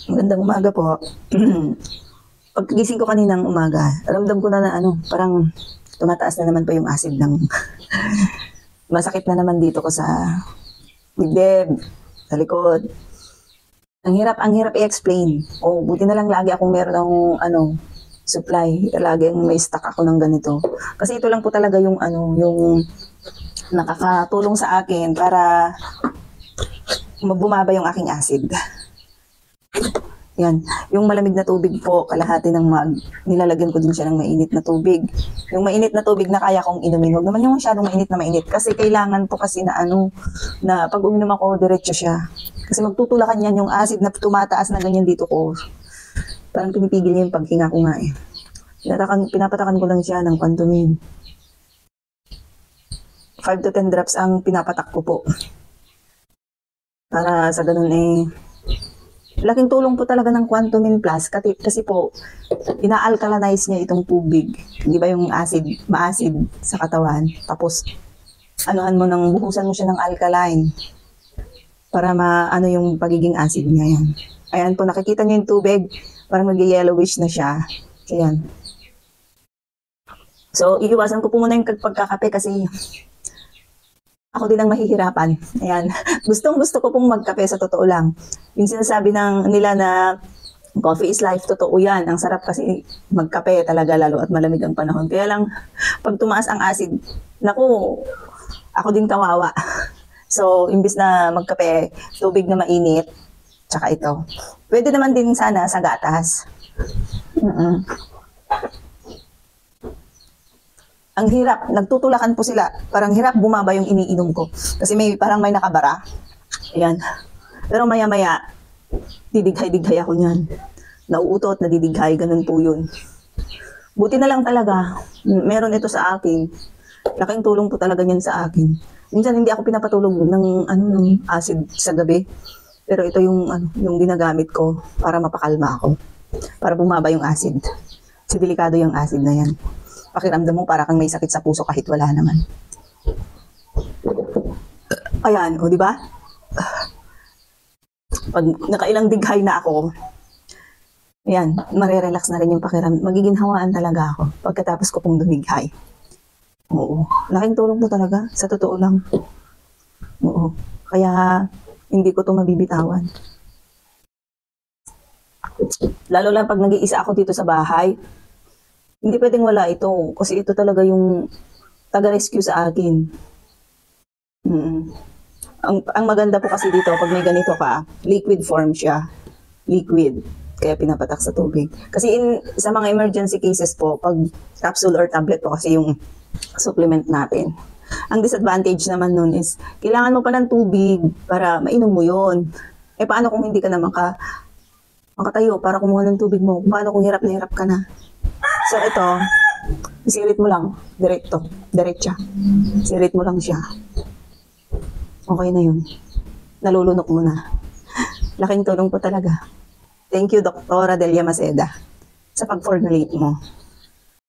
Magandang umaga po. Paggising ko kaninang umaga, ramdam ko na ano, parang tumataas na naman po yung acid ng masakit na naman dito ko sa dibdib, sa likod. Ang hirap i-explain. O, buti na lang lagi akong meron ng supply. Laging may stock ako ng ganito. Kasi ito lang po talaga yung yung nakakatulong sa akin para bumaba yung aking acid. Yan. Yung malamig na tubig po, kalahati ng mug, nilalagyan ko din siya ng mainit na tubig. Yung mainit na tubig na kaya kong inumin, huwag naman yung masyadong mainit na mainit. Kasi kailangan po kasi na na pag uminom ako, diretso siya. Kasi magtutulakan yan yung acid na tumataas na ganyan dito ko. Parang pinipigil niya yung paghinga ko nga eh. Pinapatakan ko lang siya ng Quantumin. 5 to 10 drops ang pinapatak ko po. Para sa ganun eh, laking tulong po talaga ng Quantumin Plus kasi po, ina-alkalinize niya itong tubig. Di ba yung acid, ma-acid sa katawan. Tapos, buhusan mo siya ng alkaline para maano yung pagiging acid niya yan. Ayan po, nakikita niyo yung tubig, parang mag-yellowish na siya. Ayan. So, iiwasan ko po muna yung pagkakape kasi ako din ang mahihirapan. Ayan. Gusto ko pong magkape sa totoo lang. Yung sinasabi nila na coffee is life, totoo yan. Ang sarap kasi magkape talaga lalo at malamig ang panahon. Kaya lang, pag tumaas ang acid, naku, ako din kawawa. So, imbis na magkape, tubig na mainit, tsaka ito. Pwede naman din sana sa gatas. Ang hirap, nagtutulakan po sila. Parang hirap bumaba yung iniinom ko. Kasi parang may nakabara. Ayan. Pero maya-maya, didighay-dighay ako niyan. Nauutot, nadidighay, ganun po yun. Buti na lang talaga, meron ito sa akin. Laking tulong po talaga niyan sa akin. Minsan hindi ako pinapatulog ng acid sa gabi. Pero ito yung ginagamit ko para mapakalma ako. Para bumaba yung acid. Kasi delikado yung acid na yan. Pakiramdam mo para kang may sakit sa puso kahit wala naman. Ayan, o di ba? Pag nakailang dighay na ako, ayan, marirelax na rin yung pakiramdam. Magiginhawaan talaga ako pagkatapos ko pong dumighay. Oo. Laking tulong po talaga, sa totoo lang. Oo. Kaya, hindi ko to mabibitawan. Lalo lang pag nag-iisa ako dito sa bahay, hindi pwedeng wala ito. Kasi ito talaga yung taga-rescue sa akin. Ang maganda po kasi dito, pag may ganito ka, liquid form siya. Liquid. Kaya pinapatak sa tubig. Kasi sa mga emergency cases po, pag capsule or tablet po kasi yung supplement natin. Ang disadvantage naman nun is, kailangan mo pa ng tubig para mainom mo yun. Eh paano kung hindi ka na makatayo para kumuha ng tubig mo? Paano kung hirap na hirap ka na? So ito, isirit mo lang, diretsa. Isirit mo lang siya. Okay na yun. Nalulunok mo na. Laking tulong po talaga. Thank you, Dr. Delia Maceda, sa pag-formulate mo.